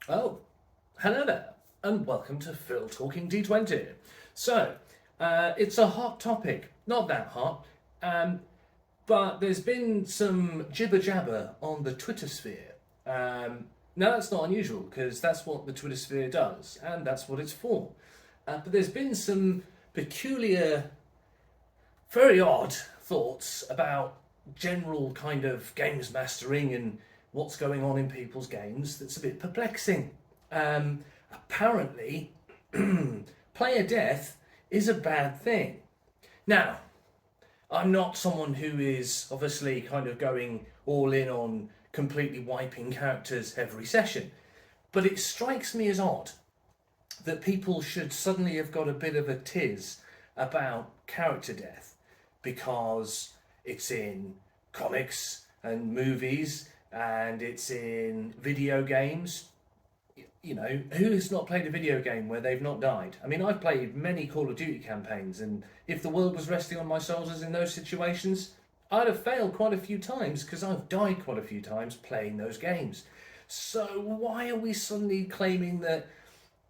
Oh, hello there, and welcome to Phil Talking D20. So, it's a hot topic, not that hot, but there's been some jibber jabber on the Twitter sphere. Now, that's not unusual because that's what the Twitter sphere does, and that's what it's for. But there's been some peculiar, very odd thoughts about general kind of games mastering and what's going on in people's games that's a bit perplexing. Apparently, player death is a bad thing. Now, I'm not someone who is obviously kind of going all in on completely wiping characters every session, but it strikes me as odd that people should suddenly have got a bit of a tiz about character death because it's in comics and movies and it's in video games. You know, who has not played a video game where they've not died? I mean, I've played many Call of Duty campaigns, and if the world was resting on my shoulders in those situations, I'd have failed quite a few times because I've died quite a few times playing those games. So, why are we suddenly claiming that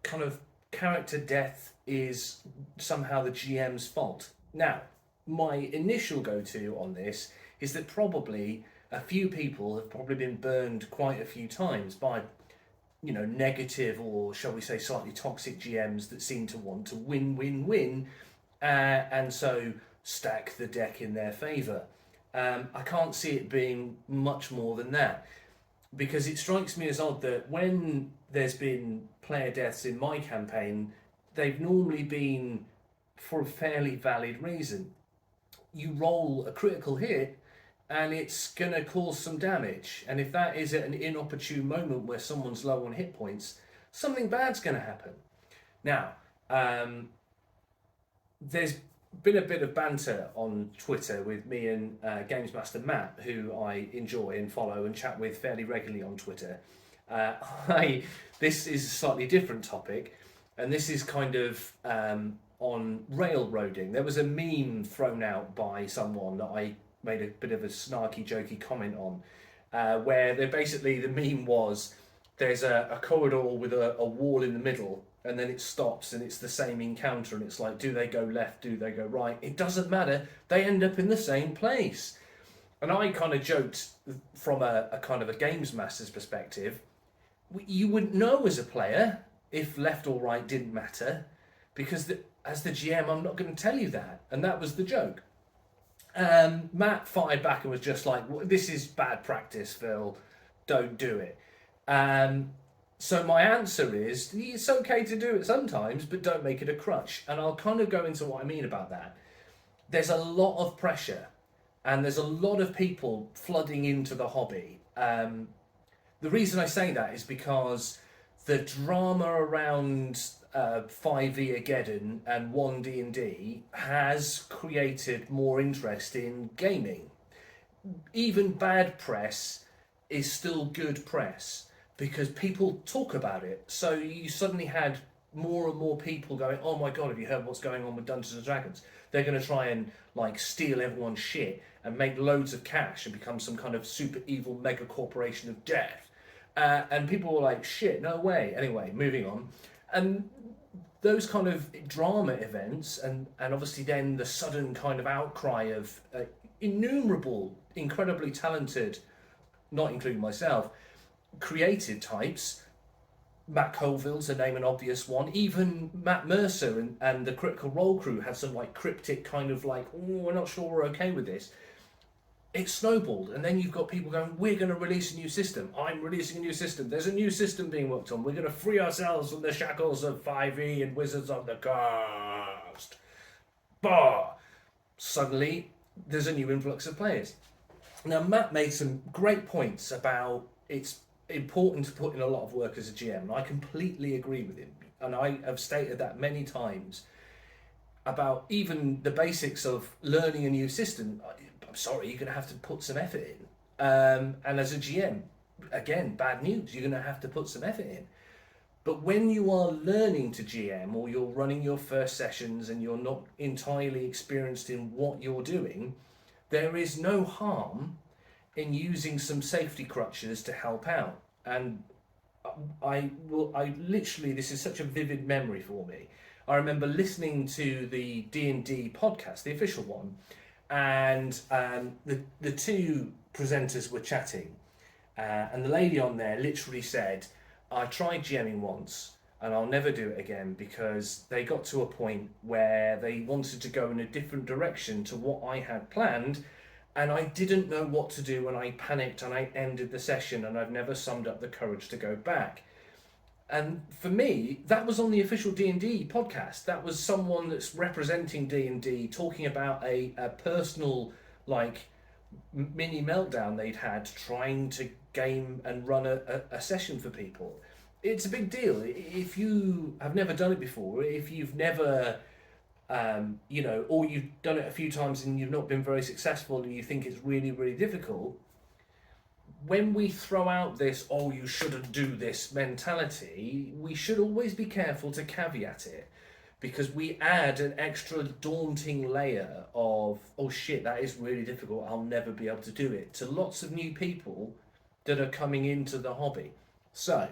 kind of character death is somehow the GM's fault? Now, my initial go to on this is that probably a few people have probably been burned quite a few times by negative or shall we say slightly toxic GMs that seem to want to win, win, win, and so stack the deck in their favour. I can't see it being much more than that because it strikes me as odd that when there's been player deaths in my campaign, they've normally been for a fairly valid reason. You roll a critical hit and it's going to cause some damage. And if that is at an inopportune moment where someone's low on hit points, something bad's going to happen. Now, there's been a bit of banter on Twitter with me and Games Master Matt, who I enjoy and follow and chat with fairly regularly on Twitter. Uh, this is a slightly different topic, and this is kind of on railroading. There was a meme thrown out by someone that I made a bit of a snarky, jokey comment on, where they basically the meme was there's a corridor with a wall in the middle, and then it stops, and it's the same encounter, and it's like, do they go left? Do they go right? It doesn't matter. They end up in the same place. And I kind of joked from a kind of a games master's perspective. You wouldn't know as a player if left or right didn't matter, because as the GM, I'm not going to tell you that, and that was the joke. Matt fired back and was just like, "This is bad practice, Phil. Don't do it." So my answer is, it's okay to do it sometimes, but don't make it a crutch. And I'll kind of go into what I mean about that. There's a lot of pressure, and there's a lot of people flooding into the hobby. The reason I say that is because the drama around 5e Ageddon and 1D&D has created more interest in gaming. Even bad press is still good press because people talk about it. So you suddenly had more and more people going, "Oh my god, have you heard what's going on with Dungeons and Dragons? They're going to try and like steal everyone's shit and make loads of cash and become some kind of super evil mega corporation of death." And people were like, "Shit, no way." Anyway, moving on. And those kind of drama events, and obviously then the sudden kind of outcry of innumerable, incredibly talented, not including myself, creative types. Matt Colville's to name an obvious one. Even Matt Mercer and the Critical Role crew had some like cryptic kind of like, "Oh, we're not sure we're okay with this." It snowballed, and then you've got people going, "We're going to release a new system. I'm releasing a new system. There's a new system being worked on. We're going to free ourselves from the shackles of 5e and Wizards of the Coast." Bah! Suddenly, there's a new influx of players. Now, Matt made some great points about it's important to put in a lot of work as a GM, and I completely agree with him. And I have stated that many times about even the basics of learning a new system. I'm sorry, you're going to have to put some effort in. And as a GM, again, bad news, you're going to have to put some effort in. But when you are learning to GM or you're running your first sessions and you're not entirely experienced in what you're doing, there is no harm in using some safety crutches to help out. And I literally, this is such a vivid memory for me. I remember listening to the D&D podcast, the official one, and the two presenters were chatting, and the lady on there literally said, I tried GMing once and I'll never do it again because they got to a point where they wanted to go in a different direction to what I had planned, and I didn't know what to do, and I panicked and I ended the session, and I've never summed up the courage to go back. And for me, that was on the official D&D podcast. That was someone that's representing D&D talking about a personal, like, mini meltdown they'd had trying to game and run a session for people. It's a big deal. If you have never done it before, if you've never, or you've done it a few times and you've not been very successful and you think it's really, really difficult, when we throw out this, oh, you shouldn't do this mentality, we should always be careful to caveat it, because we add an extra daunting layer of, oh shit, that is really difficult, I'll never be able to do it, to lots of new people that are coming into the hobby. So,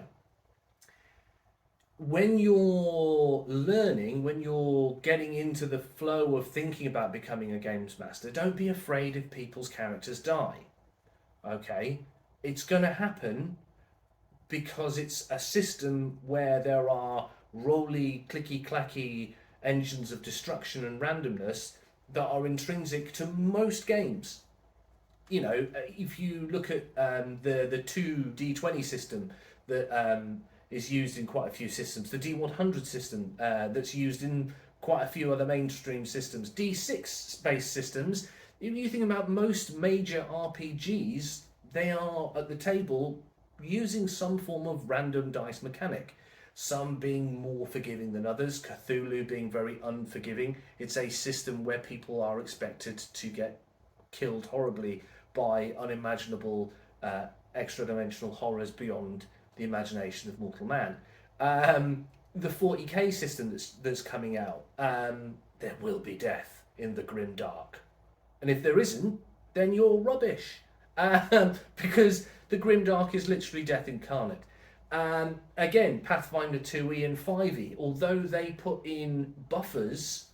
when you're learning, when you're getting into the flow of thinking about becoming a games master, don't be afraid if people's characters die. Okay? It's going to happen because it's a system where there are roly, clicky, clacky engines of destruction and randomness that are intrinsic to most games. You know, if you look at the 2D20 system that is used in quite a few systems, the D100 system that's used in quite a few other mainstream systems, D6 based systems, if you think about most major RPGs, they are at the table using some form of random dice mechanic, some being more forgiving than others, Cthulhu being very unforgiving. It's a system where people are expected to get killed horribly by unimaginable extra-dimensional horrors beyond the imagination of mortal man. The 40k system that's coming out, there will be death in the grim dark. And if there isn't, then you're rubbish. Because the grimdark is literally death incarnate. Again, Pathfinder 2e and 5e, although they put in buffers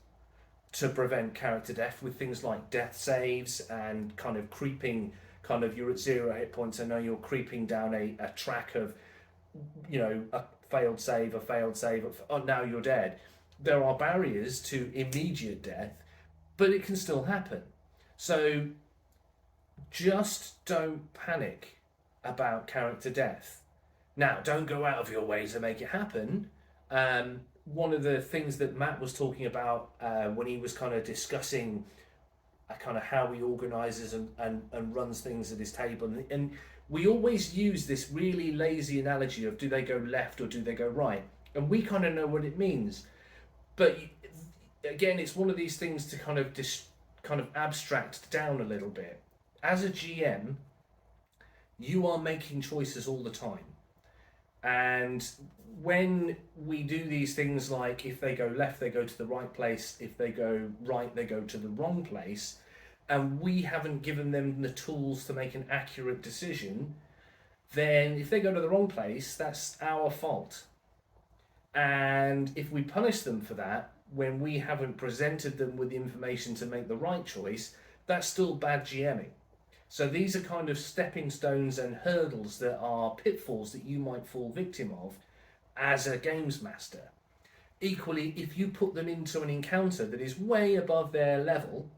to prevent character death with things like death saves and kind of creeping, kind of you're at 0 hit points and now you're creeping down a track of, you know, a failed save, oh, now you're dead. There are barriers to immediate death, but it can still happen. So just don't panic about character death. Now, don't go out of your way to make it happen. One of the things that Matt was talking about when he was kind of discussing kind of how he organises and runs things at his table, and we always use this really lazy analogy of do they go left or do they go right? And we kind of know what it means. But again, it's one of these things to kind of abstract down a little bit. As a GM, you are making choices all the time. And when we do these things like if they go left, they go to the right place, if they go right, they go to the wrong place, and we haven't given them the tools to make an accurate decision, then if they go to the wrong place, that's our fault. And if we punish them for that, when we haven't presented them with the information to make the right choice, that's still bad GMing. So these are kind of stepping stones and hurdles that are pitfalls that you might fall victim of as a games master. Equally, if you put them into an encounter that is way above their level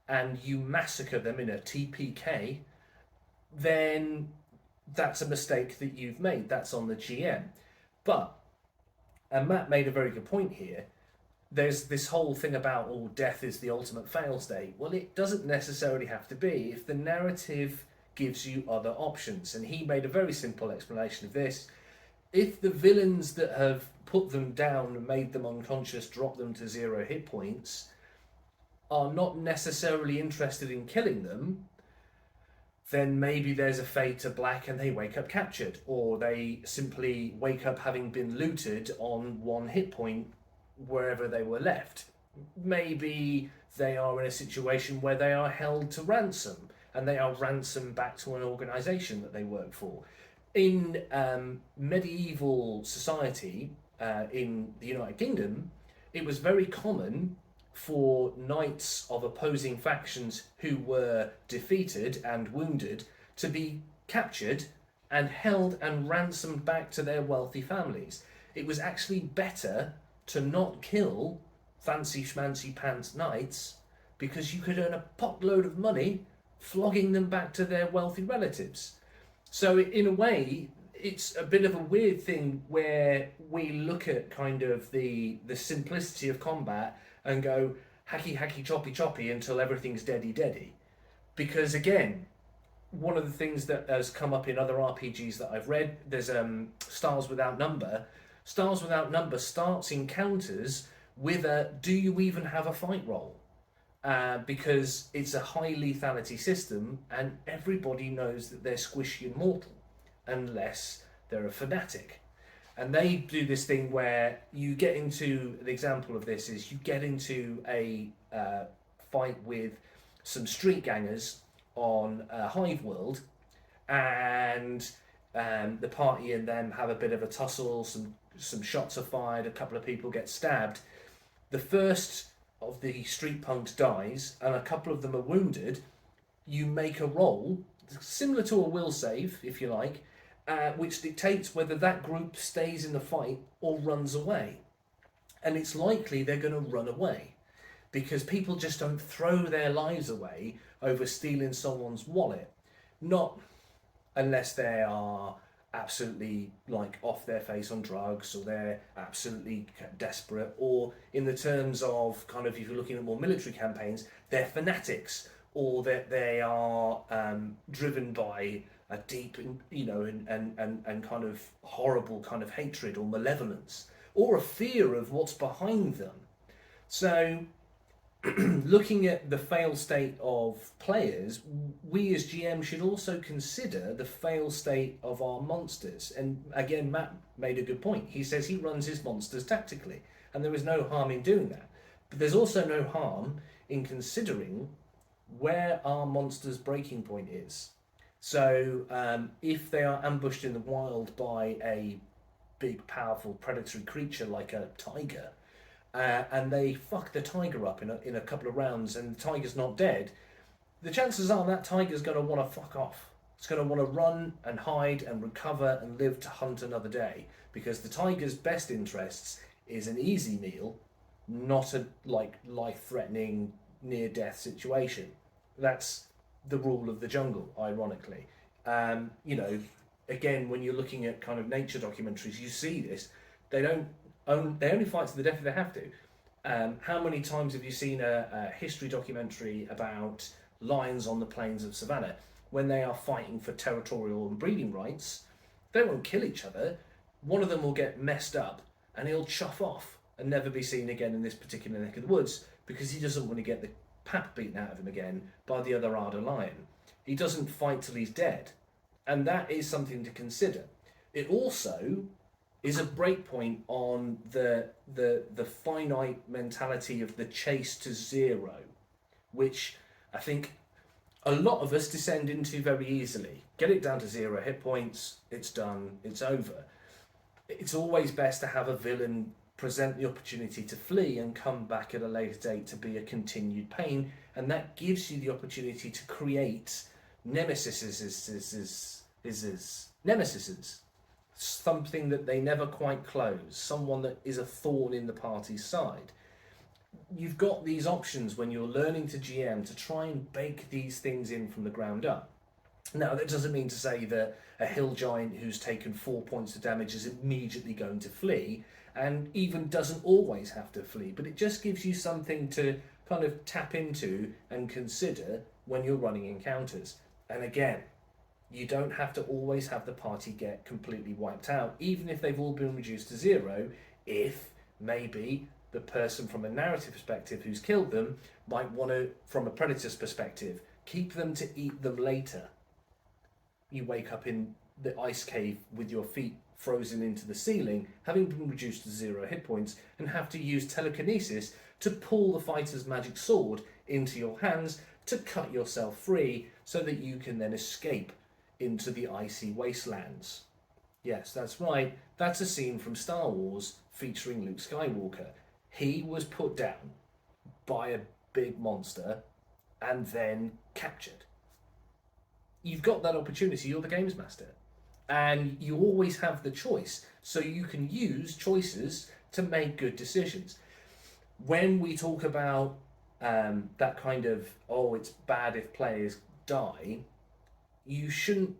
and you massacre them in a TPK, then that's a mistake that you've made. That's on the GM. But, and Matt made a very good point here, there's this whole thing about, oh, death is the ultimate fail state. Well, it doesn't necessarily have to be if the narrative gives you other options. And he made a very simple explanation of this. If the villains that have put them down and made them unconscious, dropped them to 0 hit points, are not necessarily interested in killing them, then maybe there's a fade to black and they wake up captured, or they simply wake up having been looted on 1 hit point wherever they were left. Maybe they are in a situation where they are held to ransom and they are ransomed back to an organisation that they work for. In medieval society in the United Kingdom, it was very common for knights of opposing factions who were defeated and wounded to be captured and held and ransomed back to their wealthy families. It was actually better to not kill fancy schmancy pants knights because you could earn a potload of money flogging them back to their wealthy relatives. So in a way, it's a bit of a weird thing where we look at kind of the simplicity of combat and go hacky hacky choppy choppy until everything's deady deady. Because again, one of the things that has come up in other RPGs that I've read, there's Stars Without Number. Stars Without Number starts encounters with a do you even have a fight roll? Because it's a high lethality system and everybody knows that they're squishy and mortal unless they're a fanatic. And they do this thing where you get into, the example of this is you get into a fight with some street gangers on Hive World, and the party and them have a bit of a tussle, some shots are fired, a couple of people get stabbed. The first of the street punks dies and a couple of them are wounded. You make a roll, similar to a will save, if you like, which dictates whether that group stays in the fight or runs away. And it's likely they're going to run away because people just don't throw their lives away over stealing someone's wallet. Not unless they are absolutely like off their face on drugs, or they're absolutely desperate, or in the terms of kind of, if you're looking at more military campaigns, they're fanatics, or that they are driven by a deep, and kind of horrible kind of hatred or malevolence, or a fear of what's behind them. So looking at the fail state of players, we as GM should also consider the fail state of our monsters. And again, Matt made a good point. He says he runs his monsters tactically, and there is no harm in doing that. But there's also no harm in considering where our monster's breaking point is. So if they are ambushed in the wild by a big, powerful predatory creature like a tiger, and they fuck the tiger up in a couple of rounds and the tiger's not dead, the chances are that tiger's going to want to fuck off. It's going to want to run and hide and recover and live to hunt another day, because the tiger's best interests is an easy meal, not a life-threatening near-death situation. That's the rule of the jungle, ironically. Again, when you're looking at kind of nature documentaries, you see this. They only fight to the death if they have to. How many times have you seen a history documentary about lions on the plains of savannah? When they are fighting for territorial and breeding rights, they won't kill each other. One of them will get messed up and he'll chuff off and never be seen again in this particular neck of the woods, because he doesn't want to get the pap beaten out of him again by the other Arda lion. He doesn't fight till he's dead. And that is something to consider. It also is a breakpoint on the finite mentality of the chase to zero, which I think a lot of us descend into very easily. Get it down to 0 hit points, it's done, it's over. It's always best to have a villain present the opportunity to flee and come back at a later date to be a continued pain, and that gives you the opportunity to create nemesises, something that they never quite close, someone that is a thorn in the party's side. You've got these options when you're learning to GM to try and bake these things in from the ground up. Now, that doesn't mean to say that a hill giant who's taken 4 points of damage is immediately going to flee, and even doesn't always have to flee, but it just gives you something to kind of tap into and consider when you're running encounters. And again, you don't have to always have the party get completely wiped out, even if they've all been reduced to 0, if maybe the person from a narrative perspective who's killed them might want to, from a predator's perspective, keep them to eat them later. You wake up in the ice cave with your feet frozen into the ceiling, having been reduced to 0 hit points, and have to use telekinesis to pull the fighter's magic sword into your hands to cut yourself free so that you can then escape into the icy wastelands. Yes, that's right. That's a scene from Star Wars featuring Luke Skywalker. He was put down by a big monster and then captured. You've got that opportunity, you're the games master. And you always have the choice. So you can use choices to make good decisions. When we talk about that kind of, oh, it's bad if players die, you shouldn't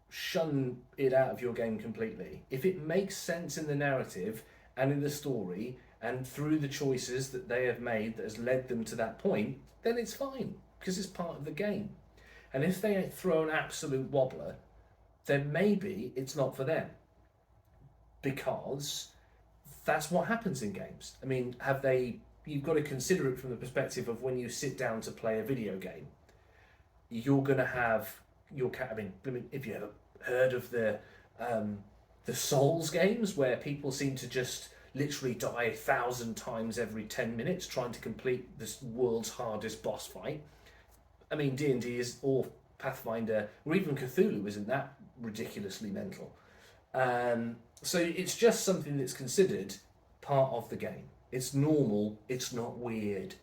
shun it out of your game completely. If it makes sense in the narrative and in the story and through the choices that they have made that has led them to that point, then it's fine because it's part of the game. And if they throw an absolute wobbler, then maybe it's not for them because that's what happens in games. I mean, you've got to consider it from the perspective of when you sit down to play a video game, you're going to have I mean, if you ever heard of the Souls games where people seem to just literally die 1,000 times every 10 minutes trying to complete this world's hardest boss fight. I mean, D&D or Pathfinder, or even Cthulhu isn't that ridiculously mental. So it's just something that's considered part of the game. It's normal, it's not weird.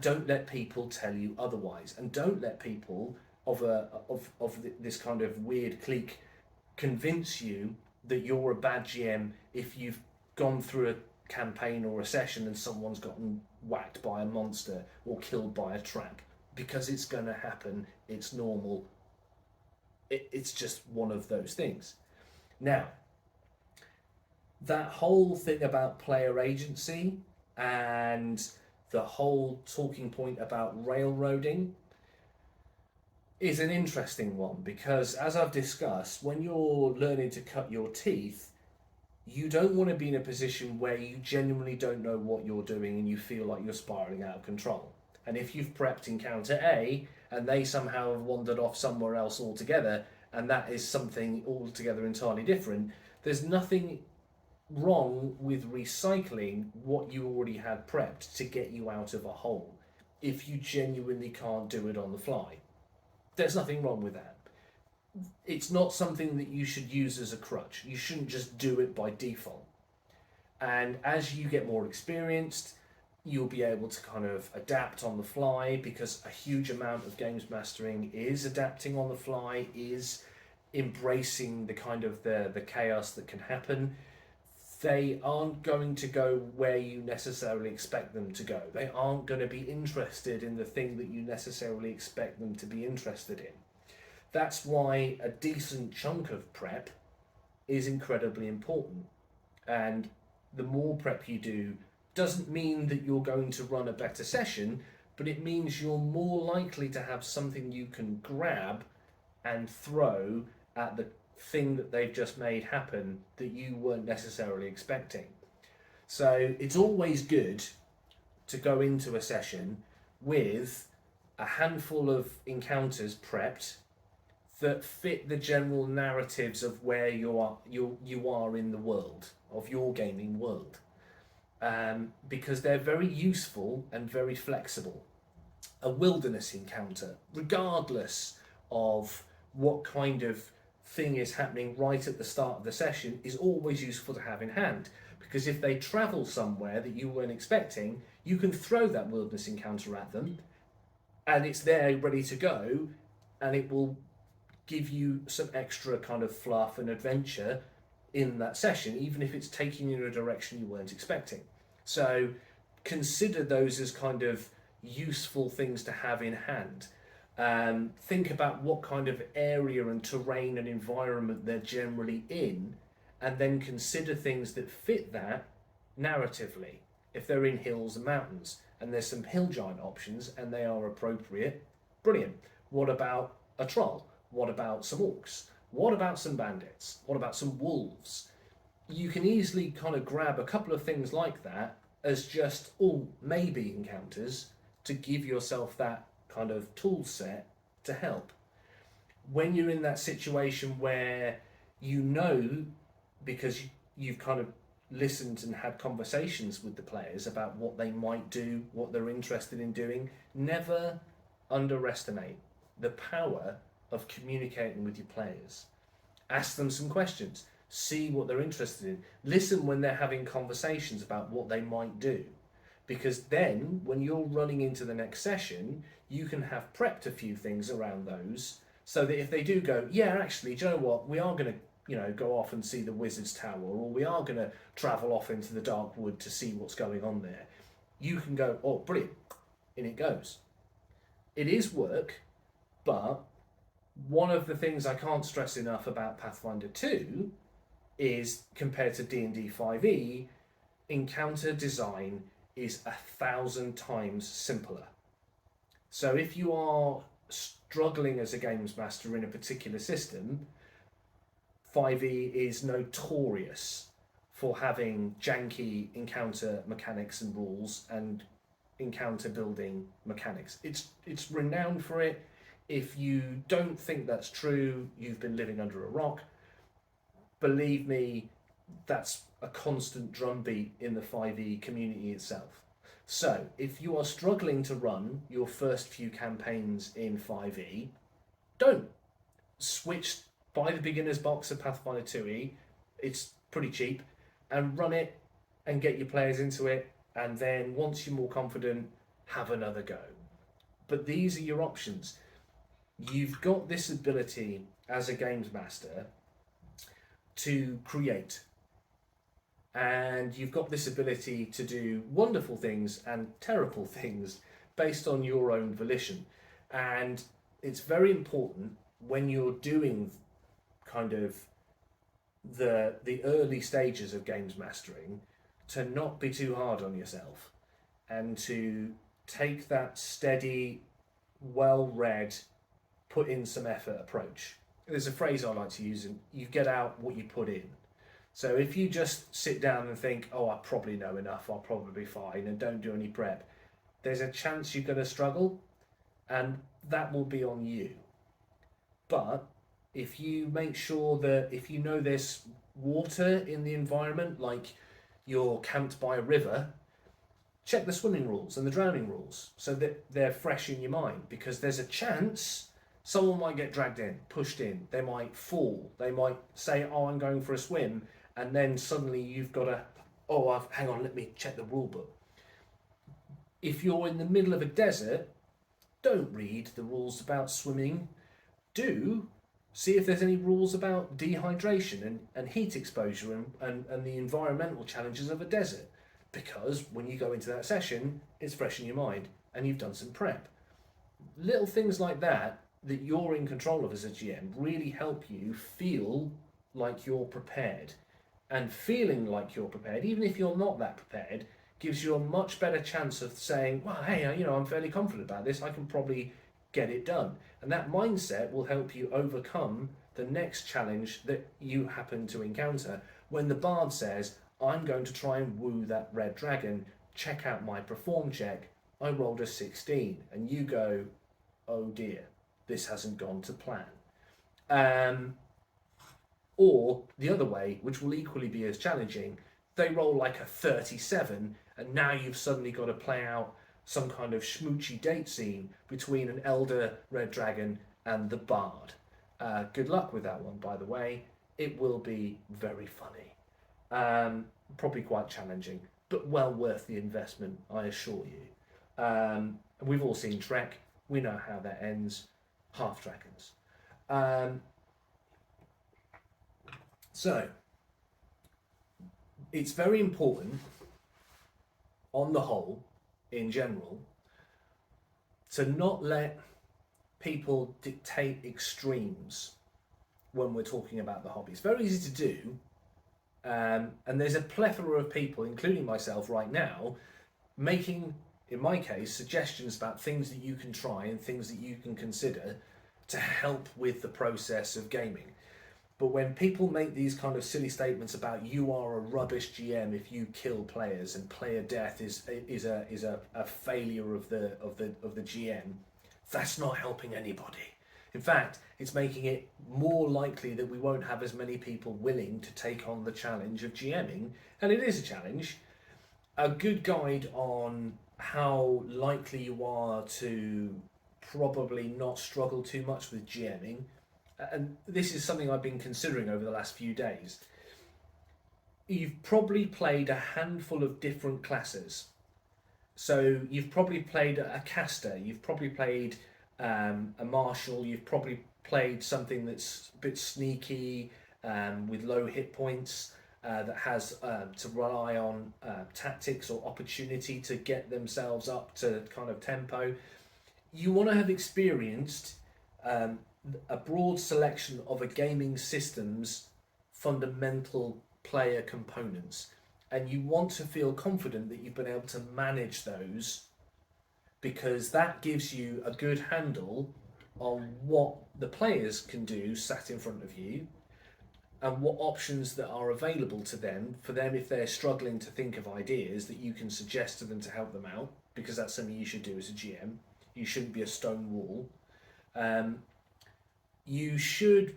Don't let people tell you otherwise, and don't let people of this kind of weird clique convince you that you're a bad GM if you've gone through a campaign or a session and someone's gotten whacked by a monster or killed by a trap, because it's going to happen. It's normal. It's just one of those things. Now, that whole thing about player agency and the whole talking point about railroading is an interesting one, because as I've discussed, when you're learning to cut your teeth, you don't want to be in a position where you genuinely don't know what you're doing and you feel like you're spiraling out of control. And if you've prepped encounter A and they somehow have wandered off somewhere else altogether, and that is something altogether entirely different, there's nothing wrong with recycling what you already had prepped to get you out of a hole if you genuinely can't do it on the fly. There's nothing wrong with that. It's not something that you should use as a crutch. You shouldn't just do it by default. And as you get more experienced, you'll be able to kind of adapt on the fly, because a huge amount of games mastering is adapting on the fly, is embracing the kind of the chaos that can happen. They aren't going to go where you necessarily expect them to go. They aren't going to be interested in the thing that you necessarily expect them to be interested in. That's why a decent chunk of prep is incredibly important. And the more prep you do doesn't mean that you're going to run a better session, but it means you're more likely to have something you can grab and throw at the thing that they've just made happen that you weren't necessarily expecting. So it's always good to go into a session with a handful of encounters prepped that fit the general narratives of where you are in the world, of your gaming world, because they're very useful and very flexible. A wilderness encounter, regardless of what kind of thing is happening right at the start of the session, is always useful to have in hand, because if they travel somewhere that you weren't expecting, you can throw that wilderness encounter at them and it's there ready to go, and it will give you some extra kind of fluff and adventure in that session, even if it's taking you in a direction you weren't expecting. So consider those as kind of useful things to have in hand. Think about what kind of area and terrain and environment they're generally in, and then consider things that fit that narratively. If they're in hills and mountains, and there's some hill giant options and they are appropriate, brilliant. What about a troll? What about some orcs? What about some bandits? What about some wolves? You can easily kind of grab a couple of things like that as just maybe encounters to give yourself that kind of tool set to help. When you're in that situation where you know, because you've kind of listened and had conversations with the players about what they might do, what they're interested in doing, never underestimate the power of communicating with your players. Ask them some questions, see what they're interested in, listen when they're having conversations about what they might do. Because then, when you're running into the next session, you can have prepped a few things around those, so that if they do go, yeah, actually, do you know what, we are going to, go off and see the Wizard's Tower, or we are going to travel off into the Dark Wood to see what's going on there, you can go, oh, brilliant, in it goes. It is work, but one of the things I can't stress enough about Pathfinder 2 is, compared to D&D 5e, encounter design is 1,000 times simpler. So if you are struggling as a games master in a particular system, 5e is notorious for having janky encounter mechanics and rules and encounter building mechanics. It's renowned for it. If you don't think that's true, you've been living under a rock. Believe me, that's a constant drumbeat in the 5e community itself. So, if you are struggling to run your first few campaigns in 5e, don't. Switch, buy the beginner's box of Pathfinder 2e, it's pretty cheap, and run it and get your players into it, and then once you're more confident, have another go. But these are your options. You've got this ability as a games master to create, and you've got this ability to do wonderful things and terrible things based on your own volition. And it's very important when you're doing kind of the early stages of games mastering to not be too hard on yourself, and to take that steady, well-read, put in some effort approach. There's a phrase I like to use, and you get out what you put in. So if you just sit down and think, oh, I probably know enough, I'll probably be fine, and don't do any prep, there's a chance you're going to struggle, and that will be on you. But if you make sure that, if you know there's water in the environment, like you're camped by a river, check the swimming rules and the drowning rules so that they're fresh in your mind, because there's a chance someone might get dragged in, pushed in, they might fall, they might say, oh, I'm going for a swim, and then suddenly you've got to, hang on, let me check the rule book. If you're in the middle of a desert, don't read the rules about swimming. Do see if there's any rules about dehydration and heat exposure and the environmental challenges of a desert, because when you go into that session, it's fresh in your mind and you've done some prep. Little things like that you're in control of as a GM really help you feel like you're prepared. And feeling like you're prepared, even if you're not that prepared, gives you a much better chance of saying, well, hey, I'm fairly confident about this, I can probably get it done. And that mindset will help you overcome the next challenge that you happen to encounter. When the bard says, I'm going to try and woo that red dragon, check out my perform check, I rolled a 16, and you go, oh dear, this hasn't gone to plan. Or the other way, which will equally be as challenging, they roll like a 37, and now you've suddenly got to play out some kind of schmoochy date scene between an elder red dragon and the bard. Good luck with that one, by the way. It will be very funny. Probably quite challenging, but well worth the investment, I assure you. We've all seen Trek. We know how that ends. Half dragons. So, it's very important, on the whole, in general, to not let people dictate extremes when we're talking about the hobby. It's very easy to do, and there's a plethora of people, including myself right now, making, in my case, suggestions about things that you can try and things that you can consider to help with the process of gaming. But when people make these kind of silly statements about you are a rubbish GM if you kill players and player death is a failure of the GM, that's not helping anybody. In fact, it's making it more likely that we won't have as many people willing to take on the challenge of GMing, and it is a challenge. A good guide on how likely you are to probably not struggle too much with GMing, and this is something I've been considering over the last few days. You've probably played a handful of different classes. So you've probably played a caster, you've probably played a martial, you've probably played something that's a bit sneaky with low hit points, that has to rely on tactics or opportunity to get themselves up to kind of tempo. You want to have experienced a broad selection of a gaming system's fundamental player components, and you want to feel confident that you've been able to manage those, because that gives you a good handle on what the players can do sat in front of you, and what options that are available to them, for them if they're struggling to think of ideas that you can suggest to them to help them out, because that's something you should do as a GM. You shouldn't be a stone wall. You should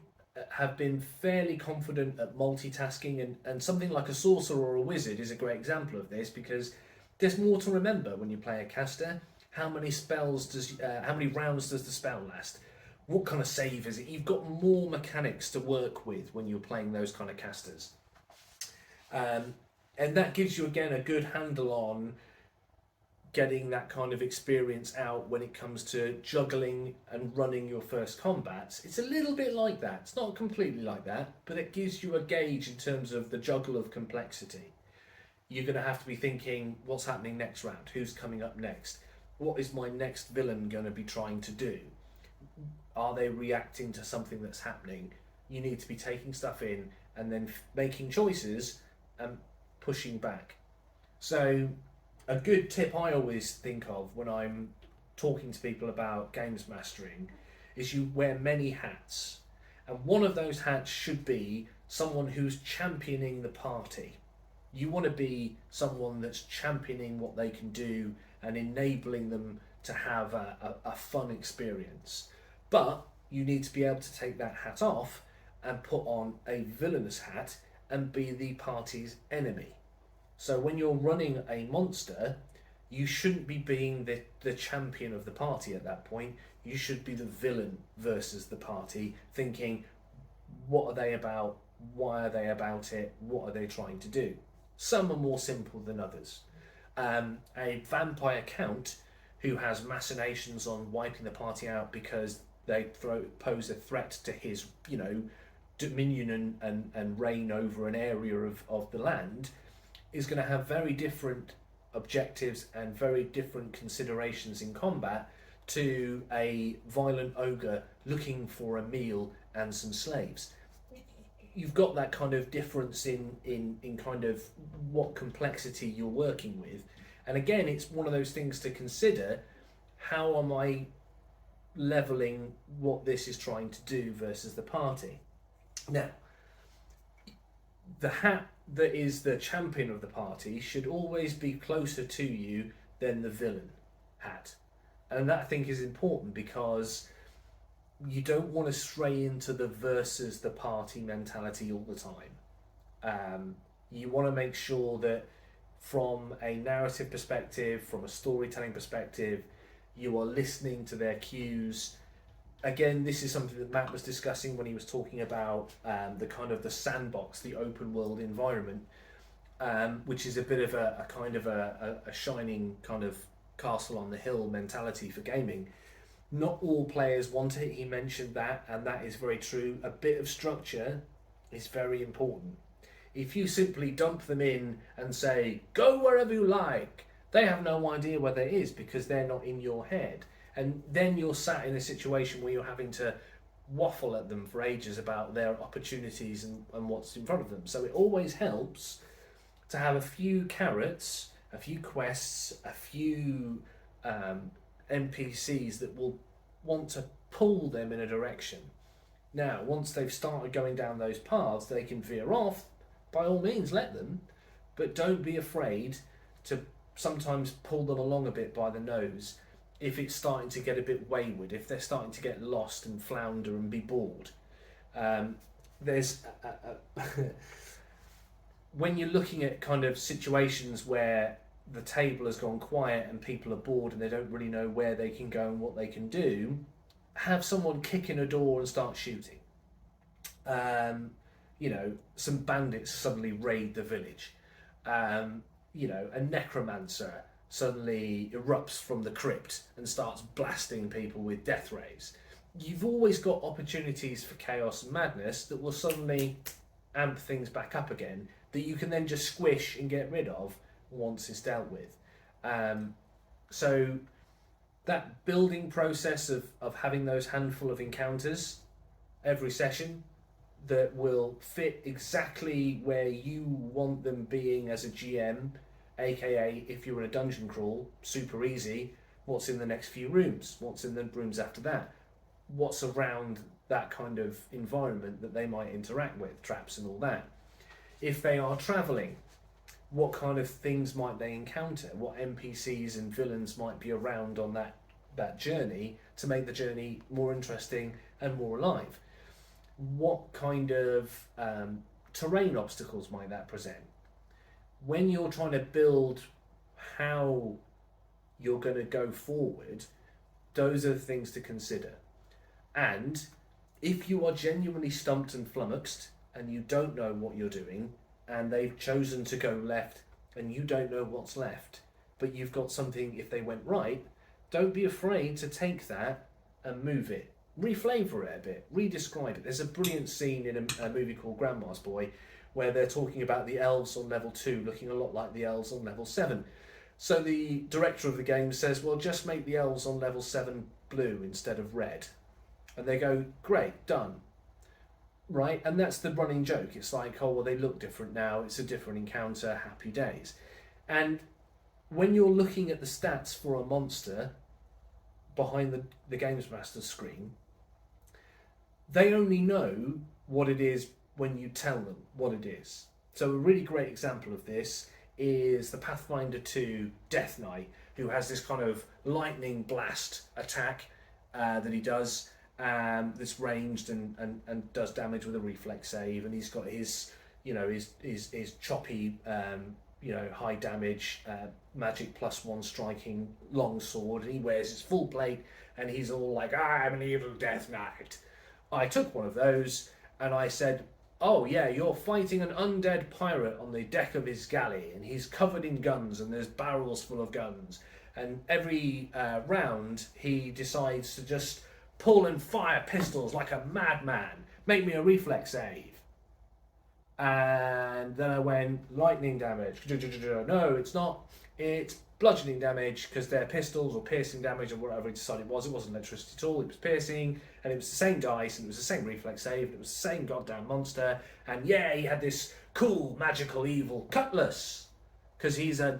have been fairly confident at multitasking, and something like a sorcerer or a wizard is a great example of this, because there's more to remember when you play a caster. How many rounds does the spell last? What kind of save is it? You've got more mechanics to work with when you're playing those kind of casters, and that gives you again a good handle on getting that kind of experience out when it comes to juggling and running your first combats. It's a little bit like that. It's not completely like that, but it gives you a gauge in terms of the juggle of complexity. You're going to have to be thinking, what's happening next round? Who's coming up next? What is my next villain going to be trying to do? Are they reacting to something that's happening? You need to be taking stuff in and then making choices and pushing back. So a good tip I always think of when I'm talking to people about games mastering is you wear many hats. And one of those hats should be someone who's championing the party. You want to be someone that's championing what they can do and enabling them to have a fun experience. But you need to be able to take that hat off and put on a villainous hat and be the party's enemy. So when you're running a monster, you shouldn't be being the champion of the party at that point. You should be the villain versus the party, thinking, what are they about? Why are they about it? What are they trying to do? Some are more simple than others. A vampire count who has machinations on wiping the party out because they pose a threat to his, dominion and reign over an area of the land, is going to have very different objectives and very different considerations in combat to a violent ogre looking for a meal and some slaves. You've got that kind of difference in kind of what complexity you're working with. And again, it's one of those things to consider. How am I leveling what this is trying to do versus the party? Now, the hat that is the champion of the party should always be closer to you than the villain hat. And that I think is important, because you don't want to stray into the versus the party mentality all the time. You want to make sure that from a narrative perspective, from a storytelling perspective, you are listening to their cues. Again, this is something that Matt was discussing when he was talking about the kind of the sandbox, the open world environment, which is a bit of a kind of a shining kind of castle on the hill mentality for gaming. Not all players want it. He mentioned that, and that is very true. A bit of structure is very important. If you simply dump them in and say, go wherever you like, they have no idea where that is, because they're not in your head. And then you're sat in a situation where you're having to waffle at them for ages about their opportunities and what's in front of them. So it always helps to have a few carrots, a few quests, a few NPCs that will want to pull them in a direction. Now, once they've started going down those paths, they can veer off. By all means, let them, but don't be afraid to sometimes pull them along a bit by the nose if it's starting to get a bit wayward, if they're starting to get lost and flounder and be bored. There's when you're looking at kind of situations where the table has gone quiet and people are bored and they don't really know where they can go and what they can do, have someone kick in a door and start shooting. Some bandits suddenly raid the village. A necromancer suddenly erupts from the crypt and starts blasting people with death rays. You've always got opportunities for chaos and madness that will suddenly amp things back up again, that you can then just squish and get rid of once it's dealt with. So that building process of having those handful of encounters every session that will fit exactly where you want them being as a GM, aka if you're in a dungeon crawl, super easy, what's in the next few rooms, what's in the rooms after that, what's around that kind of environment that they might interact with, traps and all that. If they are travelling, what kind of things might they encounter, what NPCs and villains might be around on that journey to make the journey more interesting and more alive. What kind of terrain obstacles might that present? When you're trying to build how you're going to go forward, those are the things to consider. And if you are genuinely stumped and flummoxed and you don't know what you're doing and they've chosen to go left and you don't know what's left, but you've got something, if they went right, don't be afraid to take that and move it. Reflavor it a bit, redescribe it. There's a brilliant scene in a movie called Grandma's Boy where they're talking about the elves on level 2 looking a lot like the elves on level 7. So the director of the game says, well, just make the elves on level 7 blue instead of red. And they go, great, done. Right? And that's the running joke. It's like, oh, well, they look different now. It's a different encounter. Happy days. And when you're looking at the stats for a monster behind the Games Master screen, they only know what it is when you tell them what it is. So a really great example of this is the Pathfinder 2 Death Knight, who has this kind of lightning blast attack that he does, that's ranged and does damage with a reflex save, and he's got his choppy high damage magic +1 striking long sword, and he wears his full plate and he's all like, I'm an evil Death Knight. I took one of those and I said, oh yeah, you're fighting an undead pirate on the deck of his galley and he's covered in guns and there's barrels full of guns, and every round he decides to just pull and fire pistols like a madman. Make me a reflex save. And then I went, lightning damage. No, it's not. It's bludgeoning damage because they're pistols, or piercing damage, or whatever he decided it was. It wasn't electricity at all. It was piercing, and it was the same dice, and it was the same reflex save, and it was the same goddamn monster. And yeah, he had this cool, magical, evil cutlass because he's a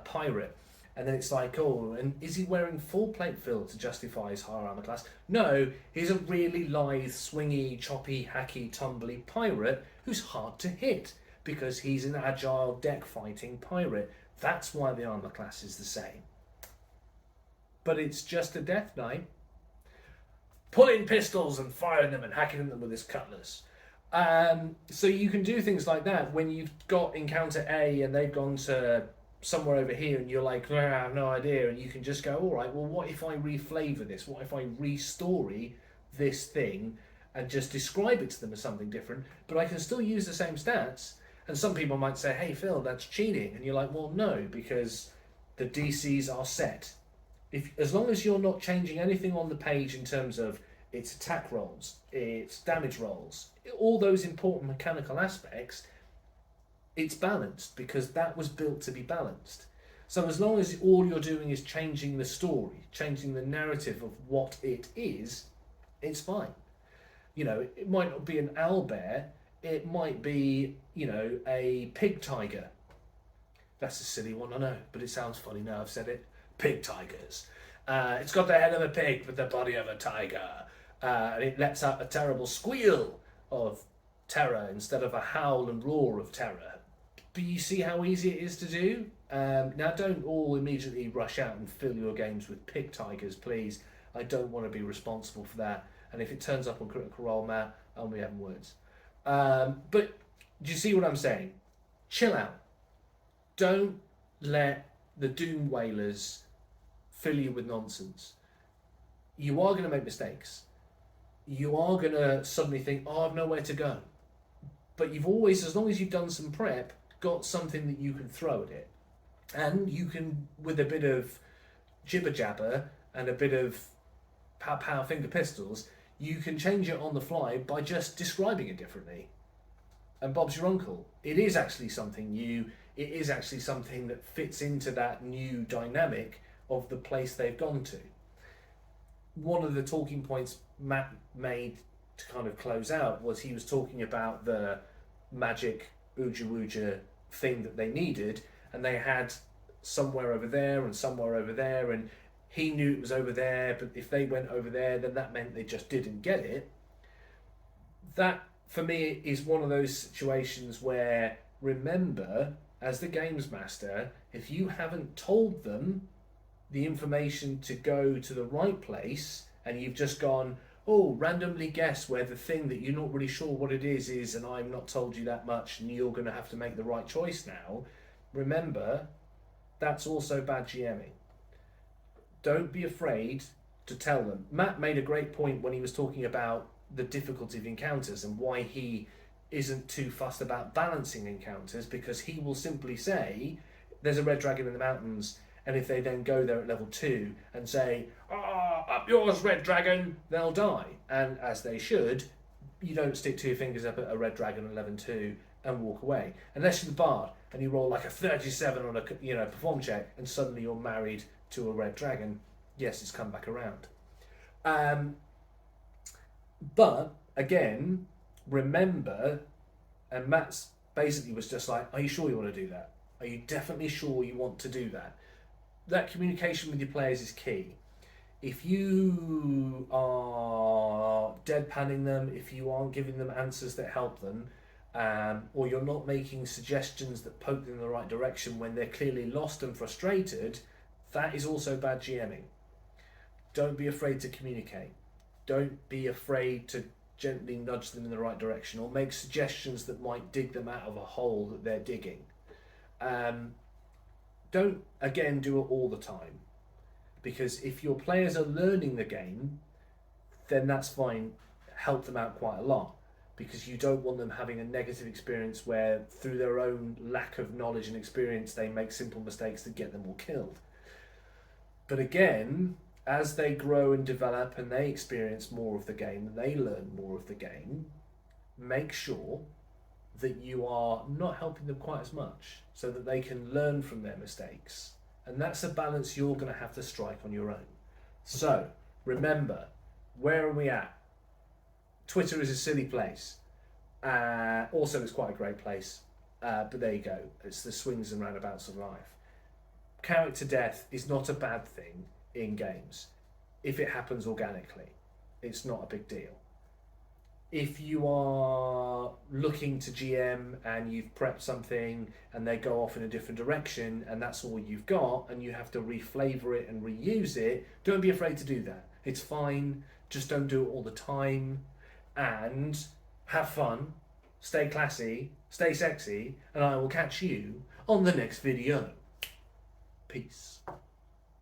pirate. And then it's like, oh, and is he wearing full plate fill to justify his higher armor class? No, he's a really lithe, swingy, choppy, hacky, tumbly pirate who's hard to hit because he's an agile deck fighting pirate. That's why the armor class is the same. But it's just a Death Knight pulling pistols and firing them and hacking them with his cutlass. So you can do things like that when you've got encounter A and they've gone to somewhere over here and you're like, I have no idea, and you can just go, all right, well, what if I reflavor this? What if I restory this thing and just describe it to them as something different, but I can still use the same stats? And some people might say, hey Phil, that's cheating. And you're like, well, no, because the DCs are set. As long as you're not changing anything on the page in terms of its attack rolls, its damage rolls, all those important mechanical aspects, it's balanced because that was built to be balanced. So as long as all you're doing is changing the story, changing the narrative of what it is, it's fine. It might not be an owlbear, it might be, a pig tiger. That's a silly one, I know, but it sounds funny now I've said it. Pig tigers. It's got the head of a pig but the body of a tiger. And it lets out a terrible squeal of terror instead of a howl and roar of terror. But you see how easy it is to do? Now don't all immediately rush out and fill your games with pig tigers, please. I don't want to be responsible for that. And if it turns up on Critical Role, Matt, I'll be having words. But do you see what I'm saying? Chill out. Don't let the doom whalers fill you with nonsense. You are going to make mistakes. You are going to suddenly think, oh, I've nowhere to go. But you've always, as long as you've done some prep, got something that you can throw at it. And you can, with a bit of jibber jabber and a bit of power finger pistols, you can change it on the fly by just describing it differently. And Bob's your uncle. It is actually something new. It is actually something that fits into that new dynamic of the place they've gone to. One of the talking points Matt made to kind of close out was he was talking about the magic Ooja Wooja thing that they needed, and they had somewhere over there and somewhere over there, and he knew it was over there, but if they went over there, then that meant they just didn't get it. That, for me, is one of those situations where, remember, as the games master, if you haven't told them the information to go to the right place, and you've just gone, oh, randomly guess where the thing that you're not really sure what it is, and I've not told you that much, and you're going to have to make the right choice now, remember, that's also bad GMing. Don't be afraid to tell them. Matt made a great point when he was talking about the difficulty of encounters and why he isn't too fussed about balancing encounters, because he will simply say, there's a red dragon in the mountains, and if they then go there at level 2 and say, up yours, red dragon, they'll die. And as they should, you don't stick 2 fingers up at a red dragon at level 2 and walk away. Unless you're the bard and you roll like a 37 on a perform check and suddenly you're married to a red dragon. Yes, it's come back around. But again, remember, and Matt's basically was just like, are you sure you want to do that? Are you definitely sure you want to do that? That communication with your players is key. If you are deadpanning them, if you aren't giving them answers that help them, or you're not making suggestions that poke them in the right direction when they're clearly lost and frustrated, that is also bad GMing. Don't be afraid to communicate. Don't be afraid to gently nudge them in the right direction or make suggestions that might dig them out of a hole that they're digging. Don't, again, do it all the time. Because if your players are learning the game, then that's fine. Help them out quite a lot. Because you don't want them having a negative experience where, through their own lack of knowledge and experience, they make simple mistakes that get them all killed. But again, as they grow and develop and they experience more of the game and they learn more of the game, make sure that you are not helping them quite as much so that they can learn from their mistakes. And that's a balance you're going to have to strike on your own. So, remember, where are we at? Twitter is a silly place. Also, it's quite a great place. But there you go. It's the swings and roundabouts of life. Character death is not a bad thing in games. If it happens organically, it's not a big deal. If you are looking to GM and you've prepped something and they go off in a different direction and that's all you've got and you have to reflavor it and reuse it, don't be afraid to do that. It's fine. Just don't do it all the time. And have fun, stay classy, stay sexy, and I will catch you on the next video. Peace.